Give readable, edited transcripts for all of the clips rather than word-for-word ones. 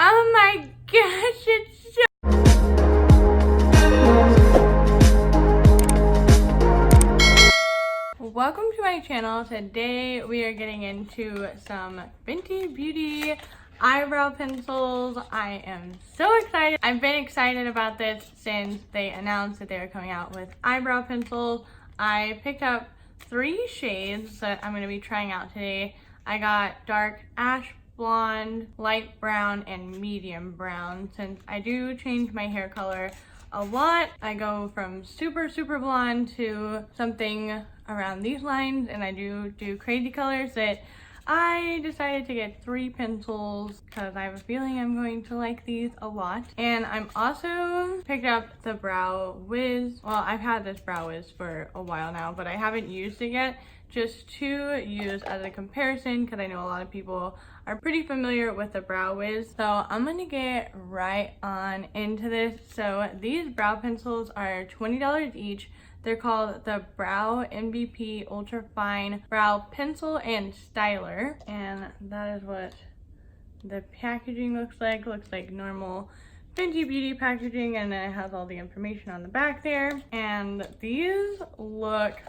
Oh my gosh, it's so... Welcome to my channel. Today we are getting into some Fenty Beauty eyebrow pencils. I am so excited. I've been excited about this since they announced that they were coming out with eyebrow pencils. I picked up 3 shades that I'm going to be trying out today. I got dark ash blonde, light brown, and medium brown. Since I do change my hair color a lot, I go from super blonde to something around these lines, and I do crazy colors that I decided to get 3 pencils because I have a feeling I'm going to like these a lot. And I'm also picked up the Brow Wiz. Well, I've had this Brow Wiz for a while now, but I haven't used it yet, just to use as a comparison because I know a lot of people are pretty familiar with the Brow Wiz. So I'm gonna get right on into this. So these brow pencils are $20 each. They're called the Brow MVP Ultra Fine Brow Pencil and Styler. And that is what the packaging looks like. Looks like normal Fenty Beauty packaging, and then it has all the information on the back there. And these look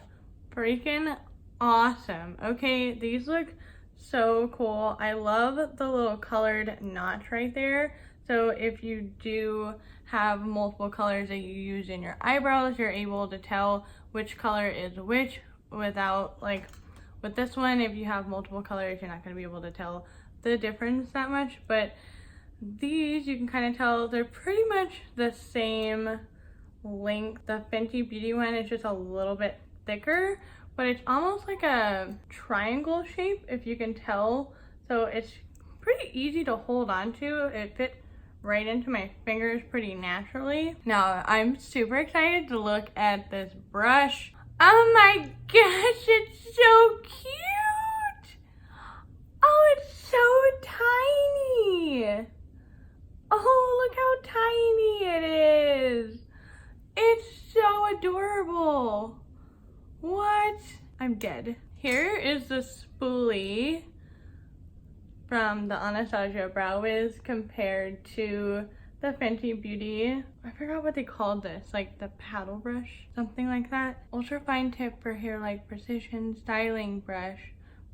freaking awesome. Okay, these look so cool. I love the little colored notch right there. So if you do have multiple colors that you use in your eyebrows, you're able to tell which color is which without, like with this one, if you have multiple colors, you're not going to be able to tell the difference that much. But these, you can kind of tell they're pretty much the same length. The Fenty Beauty one is just a little bit thicker, but it's almost like a triangle shape, if you can tell. So it's pretty easy to hold on to. It fits right into my fingers pretty naturally. Now, I'm super excited to look at this brush. Oh my gosh, it's so cute! Oh, it's so tiny! Oh, look how tiny it is! It's so adorable! What? I'm dead. Here is the spoolie from the Anastasia Brow Wiz compared to the Fenty Beauty. I forgot what they called this, like the paddle brush, something like that. Ultra fine tip for hair-like precision, styling brush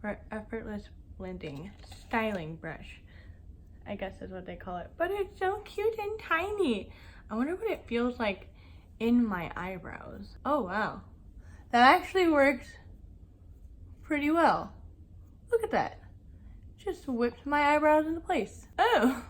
for effortless blending. Styling brush, I guess is what they call it. But it's so cute and tiny. I wonder what it feels like in my eyebrows. Oh wow. That actually works pretty well. Look at that. Just whipped my eyebrows into place. Oh,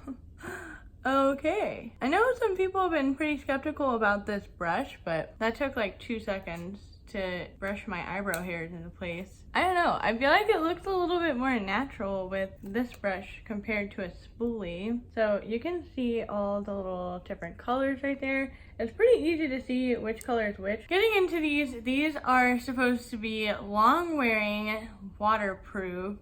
okay. I know some people have been pretty skeptical about this brush, but that took like 2 seconds to brush my eyebrow hairs into place. I don't know. I feel like it looks a little bit more natural with this brush compared to a spoolie. So you can see all the little different colors right there. It's pretty easy to see which color is which. Getting into these are supposed to be long wearing, waterproof,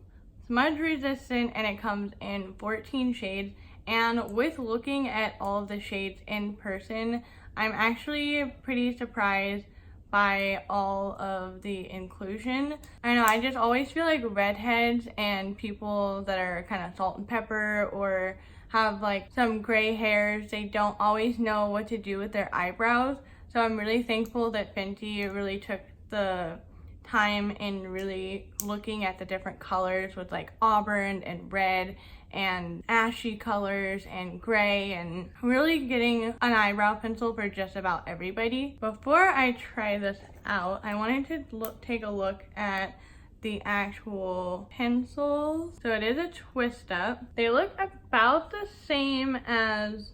smudge resistant, and it comes in 14 shades. And with looking at all of the shades in person, I'm actually pretty surprised by all of the inclusion. I know, I just always feel like redheads and people that are kind of salt and pepper or have like some gray hairs, they don't always know what to do with their eyebrows. So I'm really thankful that Fenty really took the time in really looking at the different colors with like auburn and red and ashy colors and gray, and really getting an eyebrow pencil for just about everybody. Before I try this out, I wanted to take a look at the actual pencils. So it is a twist up. They look about the same as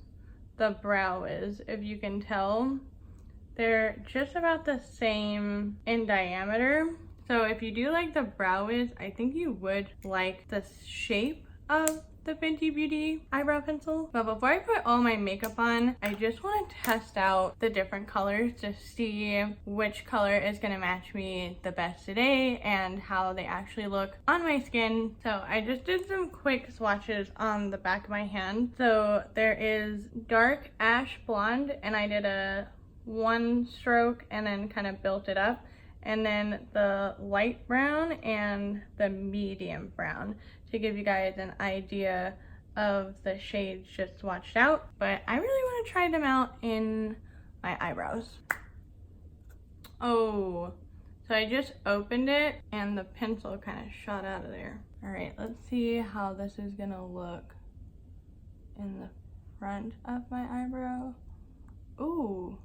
the Brow Wiz, if you can tell. They're just about the same in diameter. So if you do like the Brow Wiz, I think you would like the shape of the Fenty Beauty eyebrow pencil. But before I put all my makeup on, I just want to test out the different colors to see which color is going to match me the best today and how they actually look on my skin. So I just did some quick swatches on the back of my hand. So there is dark ash blonde, and I did a 1 stroke and then kind of built it up, and then the light brown and the medium brown to give you guys an idea of the shades just swatched out, but I really want to try them out in my eyebrows. Oh, so I just opened it and the pencil kind of shot out of there. All right, let's see how this is gonna look in the front of my eyebrow. Ooh.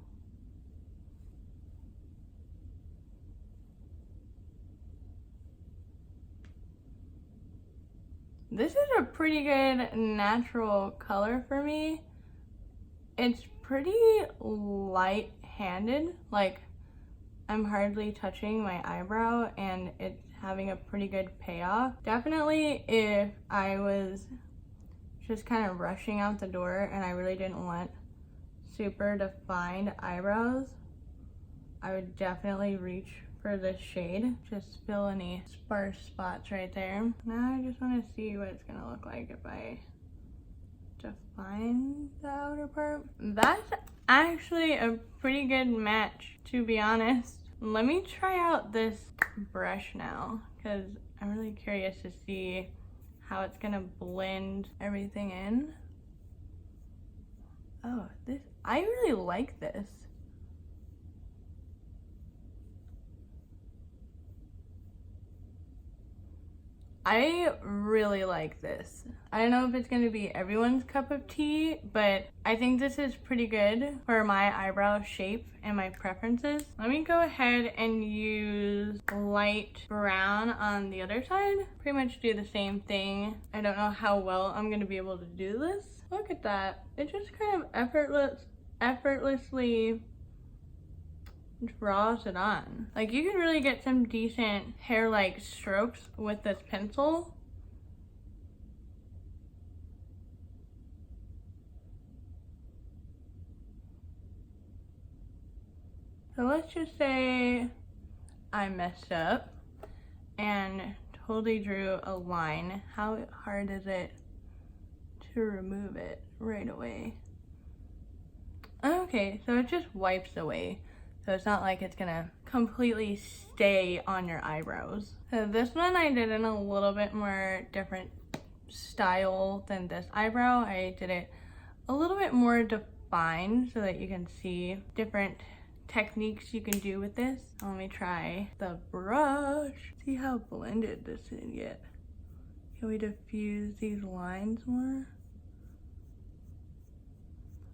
This is a pretty good natural color for me. It's pretty light-handed, like I'm hardly touching my eyebrow and it's having a pretty good payoff. Definitely if I was just kind of rushing out the door and I really didn't want super defined eyebrows, I would definitely reach for this shade. Just fill any sparse spots right there. Now I just want to see what it's gonna look like if I define the outer part. That's actually a pretty good match, to be honest. Let me try out this brush now because I'm really curious to see how it's gonna blend everything in. Oh, I really like this. I really like this. I don't know if it's gonna be everyone's cup of tea, but I think this is pretty good for my eyebrow shape and my preferences. Let me go ahead and use light brown on the other side. Pretty much do the same thing. I don't know how well I'm gonna be able to do this. Look at that. It just kind of effortlessly draws it on. Like, you can really get some decent hair-like strokes with this pencil. So let's just say I messed up and totally drew a line. How hard is it to remove it right away? Okay, so it just wipes away. So it's not like it's gonna completely stay on your eyebrows. So this one I did in a little bit more different style than this eyebrow. I did it a little bit more defined so that you can see different techniques you can do with this. Let me try the brush. See how blended this is yet. Can we diffuse these lines more?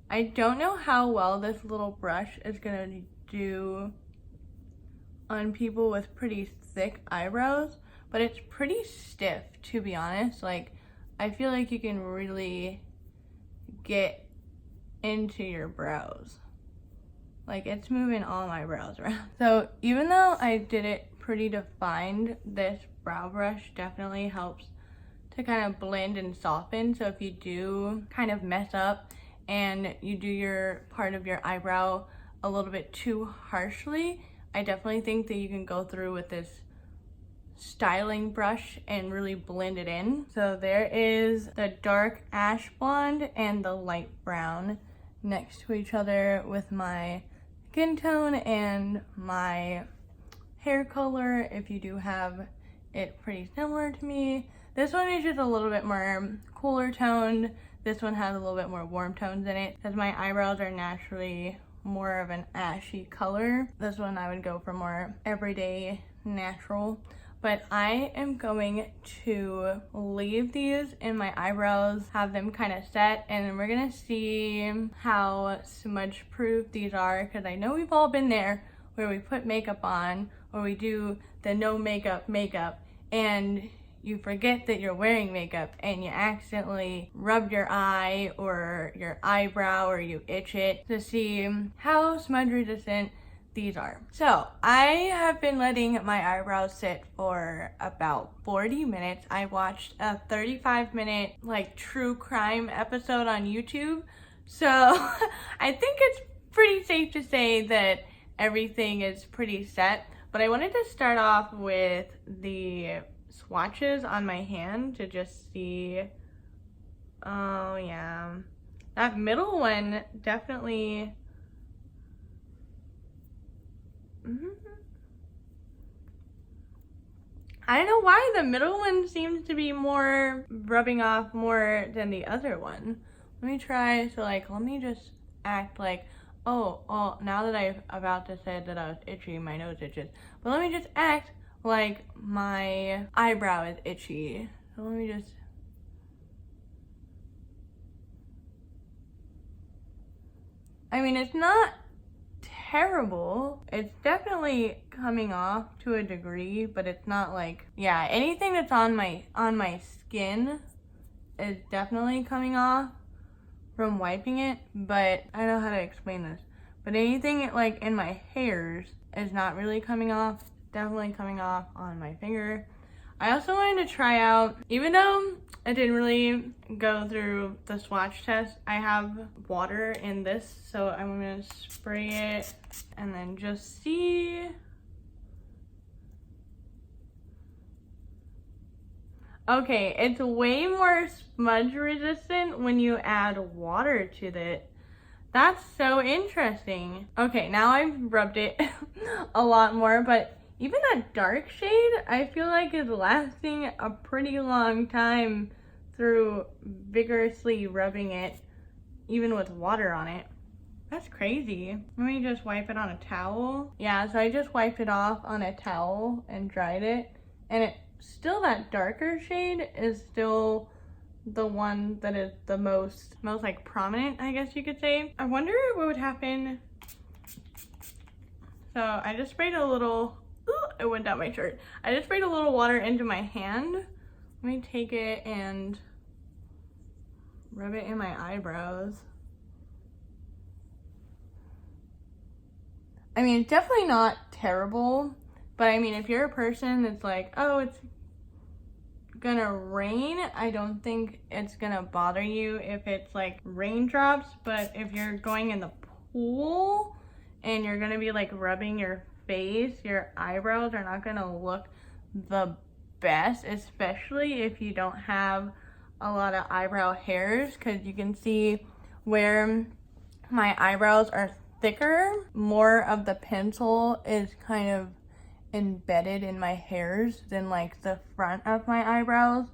I don't know how well this little brush is gonna do on people with pretty thick eyebrows, but it's pretty stiff, to be honest. Like, I feel like you can really get into your brows. Like, it's moving all my brows around. So even though I did it pretty defined, this brow brush definitely helps to kind of blend and soften. So if you do kind of mess up and you do your part of your eyebrow a little bit too harshly, I definitely think that you can go through with this styling brush and really blend it in. So there is the dark ash blonde and the light brown next to each other with my skin tone and my hair color, if you do have it pretty similar to me. This one is just a little bit more cooler toned. This one has a little bit more warm tones in it because my eyebrows are naturally more of an ashy color. This one I would go for more everyday natural, but I am going to leave these in my eyebrows, have them kind of set, and then we're gonna see how smudge proof these are, because I know we've all been there where we put makeup on or we do the no makeup and you forget that you're wearing makeup and you accidentally rub your eye or your eyebrow or you itch it, to see how smudge resistant these are. So I have been letting my eyebrows sit for about 40 minutes. I watched a 35-minute like true crime episode on YouTube. So I think it's pretty safe to say that everything is pretty set. But I wanted to start off with the swatches on my hand to just see. Oh yeah, that middle one definitely I don't know why the middle one seems to be more rubbing off more than the other one. Let me try, so like, let me just act like, oh, now that I'm about to say that I was itchy, my nose itches. But let me just act like my eyebrow is itchy. So let me just, I mean, it's not terrible. It's definitely coming off to a degree, but it's not like, yeah, anything that's on my skin is definitely coming off from wiping it, but I don't know how to explain this. But anything like in my hairs is not really coming off, definitely coming off on my finger. I also wanted to try out, even though I didn't really go through the swatch test, I have water in this, so I'm gonna spray it and then just see. Okay, it's way more smudge resistant when you add water to it. That's so interesting. Okay, now I've rubbed it a lot more, but even that dark shade, I feel like is lasting a pretty long time through vigorously rubbing it, even with water on it. That's crazy. Let me just wipe it on a towel. Yeah, so I just wiped it off on a towel and dried it, and it still, that darker shade is still the one that is the most like prominent, I guess you could say. I wonder what would happen. So I just sprayed a little, it went down my shirt. I just sprayed a little water into my hand. Let me take it and rub it in my eyebrows. I mean, it's definitely not terrible, but I mean, if you're a person that's like, oh, it's gonna rain, I don't think it's gonna bother you if it's like raindrops. But if you're going in the pool and you're gonna be like rubbing your face, your eyebrows are not gonna look the best, especially if you don't have a lot of eyebrow hairs, because you can see where my eyebrows are thicker, more of the pencil is kind of embedded in my hairs than like the front of my eyebrows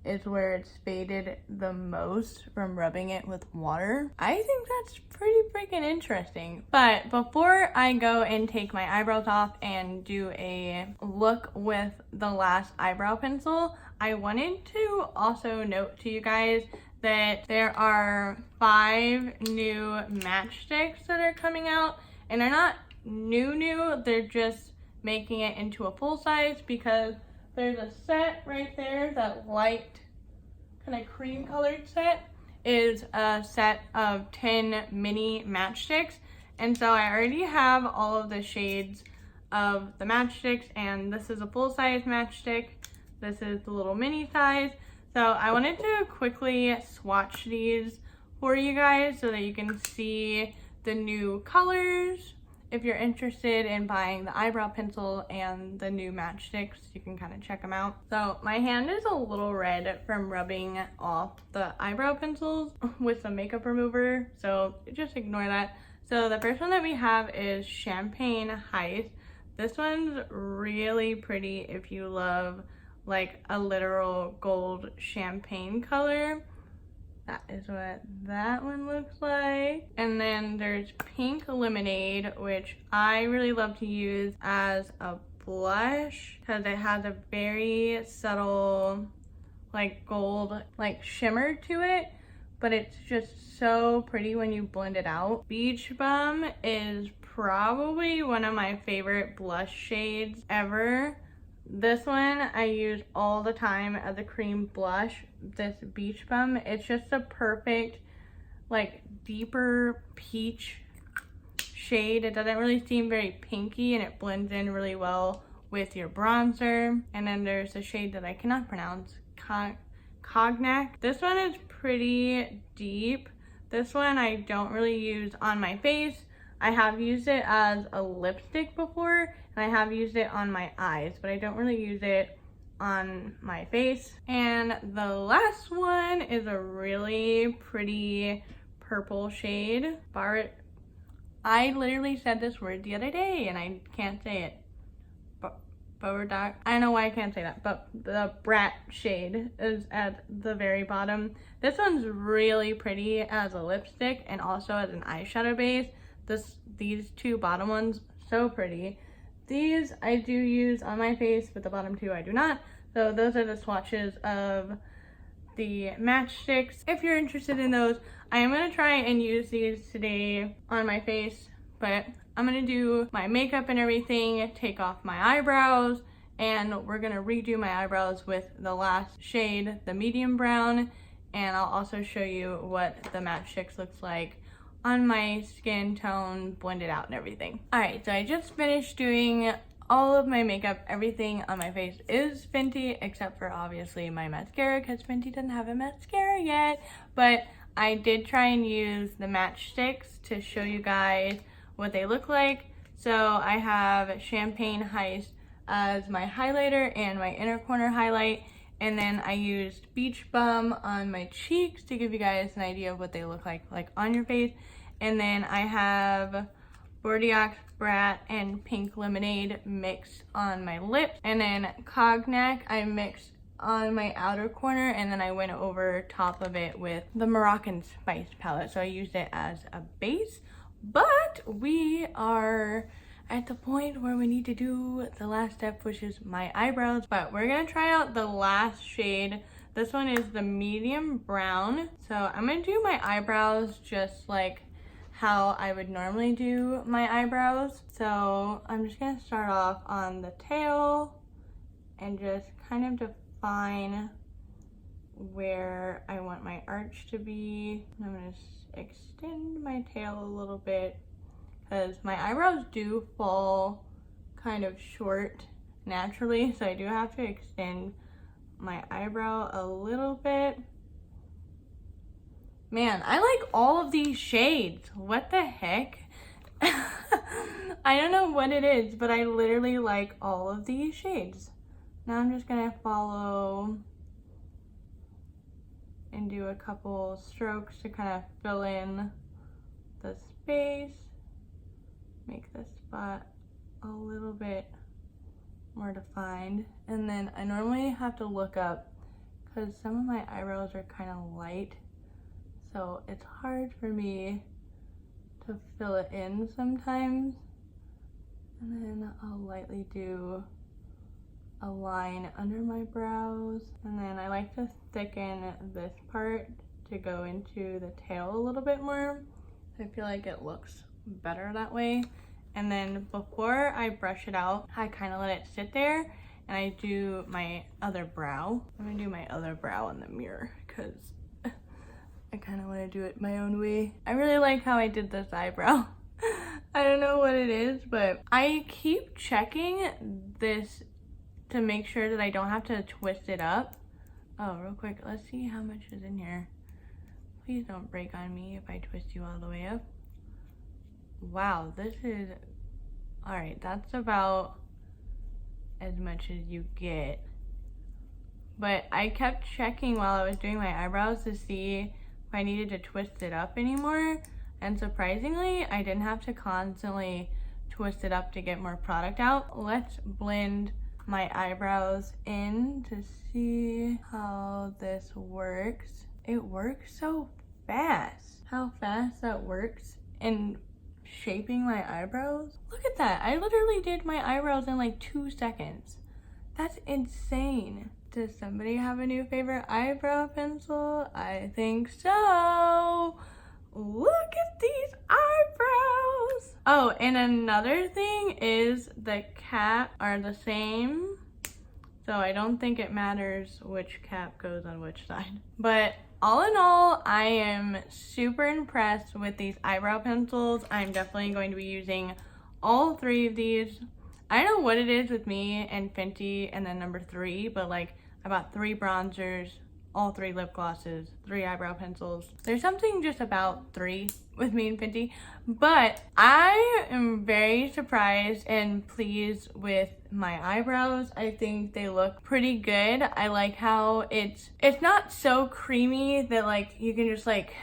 is where it's faded the most from rubbing it with water. I think that's pretty freaking interesting. But before I go and take my eyebrows off and do a look with the last eyebrow pencil, I wanted to also note to you guys that there are 5 new matchsticks that are coming out, and they're not new, they're just making it into a full size, because there's a set right there, that light kind of cream colored set is a set of 10 mini matchsticks. And so I already have all of the shades of the matchsticks, and this is a full size matchstick, this is the little mini size. So I wanted to quickly swatch these for you guys so that you can see the new colors. If you're interested in buying the eyebrow pencil and the new matchsticks, you can kind of check them out. So my hand is a little red from rubbing off the eyebrow pencils with some makeup remover, so just ignore that. So the first one that we have is Champagne Heist. This one's really pretty if you love like a literal gold champagne color. That is what that one looks like. And then there's Pink Lemonade, which I really love to use as a blush because it has a very subtle like gold like shimmer to it, but it's just so pretty when you blend it out. Beach Bum is probably one of my favorite blush shades ever. This one I use all the time as a cream blush, this Beach Bum. It's just a perfect like deeper peach shade. It doesn't really seem very pinky, and it blends in really well with your bronzer. And then there's a shade that I cannot pronounce, Cognac. This one is pretty deep. This one I don't really use on my face. I have used it as a lipstick before, and I have used it on my eyes, but I don't really use it on my face. And the last one is a really pretty purple shade. I literally said this word the other day and I can't say it. Bodak. I don't know why I can't say that, but the Brat shade is at the very bottom. This one's really pretty as a lipstick and also as an eyeshadow base. These two bottom ones, so pretty. These I do use on my face, but the bottom two I do not. So those are the swatches of the matchsticks. If you're interested in those, I am going to try and use these today on my face, but I'm going to do my makeup and everything, take off my eyebrows, and we're going to redo my eyebrows with the last shade, the medium brown, and I'll also show you what the matchsticks looks like on my skin tone, blended out and everything. Alright, so I just finished doing all of my makeup. Everything on my face is Fenty, except for obviously my mascara, because Fenty doesn't have a mascara yet. But I did try and use the matchsticks to show you guys what they look like. So I have Champagne Heist as my highlighter and my inner corner highlight. And then I used Beach Bum on my cheeks to give you guys an idea of what they look like on your face. And then I have Bourdieu's Brat and Pink Lemonade mixed on my lips. And then Cognac I mixed on my outer corner, and then I went over top of it with the Moroccan Spice palette. So I used it as a base. But we are at the point where we need to do the last step, which is my eyebrows. But we're gonna try out the last shade. This one is the medium brown. So I'm gonna do my eyebrows just like how I would normally do my eyebrows. So I'm just gonna start off on the tail and just kind of define where I want my arch to be. I'm gonna extend my tail a little bit because my eyebrows do fall kind of short naturally, so I do have to extend my eyebrow a little bit. Man, I like all of these shades. What the heck? I don't know what it is, but I literally like all of these shades. Now I'm just gonna follow and do a couple strokes to kind of fill in the space, make this spot a little bit more defined. And then I normally have to look up because some of my eyebrows are kind of light, so it's hard for me to fill it in sometimes. And then I'll lightly do a line under my brows, and then I like to thicken this part to go into the tail a little bit more. I feel like it looks better that way. And then before I brush it out, I kind of let it sit there and I do my other brow. I'm gonna do my other brow in the mirror because I kind of want to do it my own way. I really like how I did this eyebrow. I don't know what it is, but I keep checking this to make sure that I don't have to twist it up. Oh, real quick, let's see how much is in here. Please don't break on me if I twist you all the way up. Wow, this is, all right, that's about as much as you get. But I kept checking while I was doing my eyebrows to see if I needed to twist it up anymore. And surprisingly, I didn't have to constantly twist it up to get more product out. Let's blend my eyebrows in to see how this works. It works so fast. How fast that works in shaping my eyebrows. Look at that. I literally did my eyebrows in like 2 seconds. That's insane. Does somebody have a new favorite eyebrow pencil? I think so. Look at these eyebrows. Oh, and another thing is the cap are the same. So I don't think it matters which cap goes on which side. But all in all, I am super impressed with these eyebrow pencils. I'm definitely going to be using all 3 of these. I don't know what it is with me and Fenty and then number 3, but like I bought 3 bronzers, all 3 lip glosses, 3 eyebrow pencils. There's something just about 3 with me and Fenty, but I am very surprised and pleased with my eyebrows. I think they look pretty good. I like how it's not so creamy that like you can just like,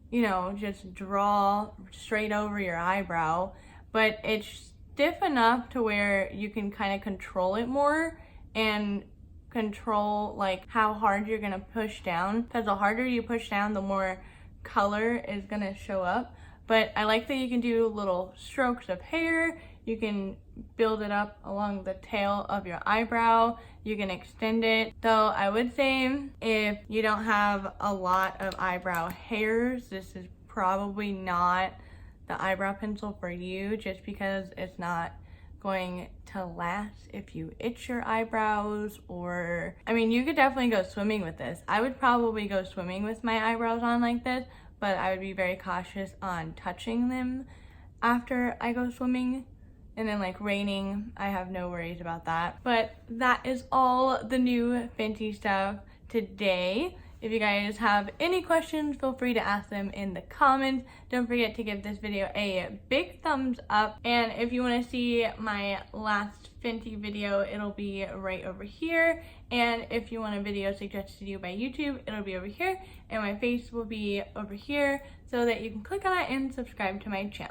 you know, just draw straight over your eyebrow, but it's stiff enough to where you can kind of control it more and control like how hard you're gonna push down, because the harder you push down, the more color is gonna show up. But I like that you can do little strokes of hair. You can build it up along the tail of your eyebrow. You can extend it. Though I would say if you don't have a lot of eyebrow hairs, this is probably not the eyebrow pencil for you, just because it's not going to last if you itch your eyebrows. Or I mean, you could definitely go swimming with this. I would probably go swimming with my eyebrows on like this, but I would be very cautious on touching them after I go swimming. And then like raining, I have no worries about that. But that is all the new Fenty stuff today. If you guys have any questions, feel free to ask them in the comments. Don't forget to give this video a big thumbs up. And if you want to see my last Fenty video, it'll be right over here. And if you want a video suggested to you by YouTube, it'll be over here. And my face will be over here so that you can click on it and subscribe to my channel.